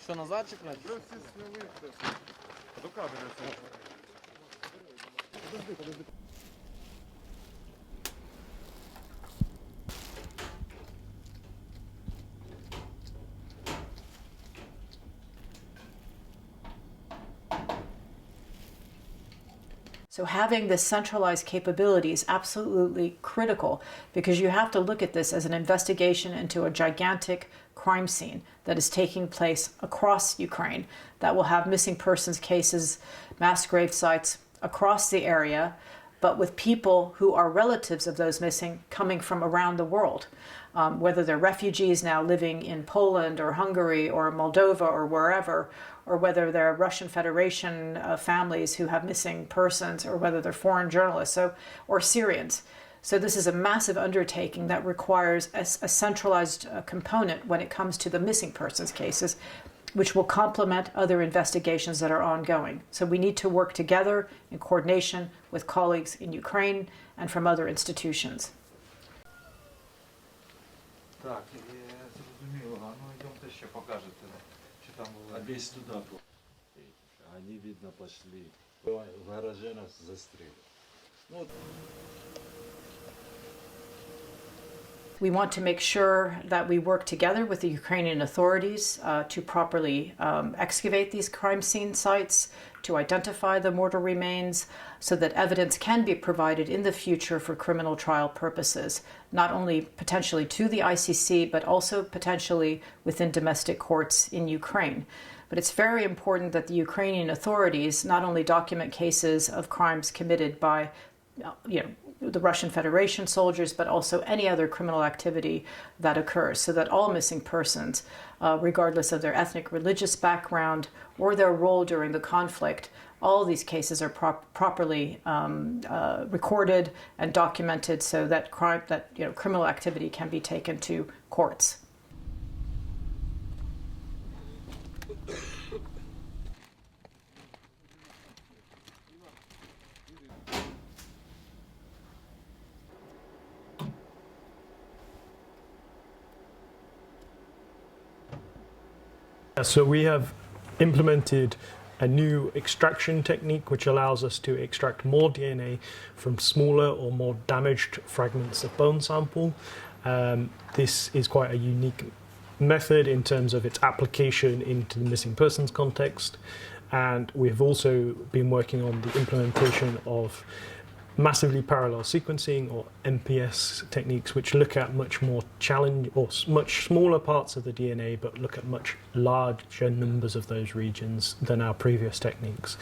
Що назад чекати? До камери. So having this centralized capability is absolutely critical because you have to look at this as an investigation into a gigantic crime scene that is taking place across Ukraine that will have missing persons cases, mass grave sites across the area, but with people who are relatives of those missing coming from around the world. Whether they're refugees now living in Poland or Hungary or Moldova or wherever, or whether they're Russian Federation families who have missing persons, or whether they're foreign journalists, or Syrians. So this is a massive undertaking that requires a centralized component when it comes to the missing persons cases, which will complement other investigations that are ongoing. So we need to work together in coordination with colleagues in Ukraine and from other institutions. Так, зрозуміло. А ну йдемте ще покажете, чи там було. А весь туда. Они, видно, пошли. В гараже нас застрелили. Ну, We want to make sure that we work together with the Ukrainian authorities to properly excavate these crime scene sites, to identify the mortal remains, so that evidence can be provided in the future for criminal trial purposes, not only potentially to the ICC, but also potentially within domestic courts in Ukraine. But it's very important that the Ukrainian authorities not only document cases of crimes committed by the Russian Federation soldiers, but also any other criminal activity that occurs, so that all missing persons, regardless of their ethnic, religious background or their role during the conflict, all these cases are properly recorded and documented, so that criminal activity can be taken to courts. So we have implemented a new extraction technique which allows us to extract more DNA from smaller or more damaged fragments of bone sample. This is quite a unique method in terms of its application into the missing persons context, and we've also been working on the implementation of massively parallel sequencing, or MPS techniques, which look at much more much smaller parts of the DNA, but look at much larger numbers of those regions than our previous techniques.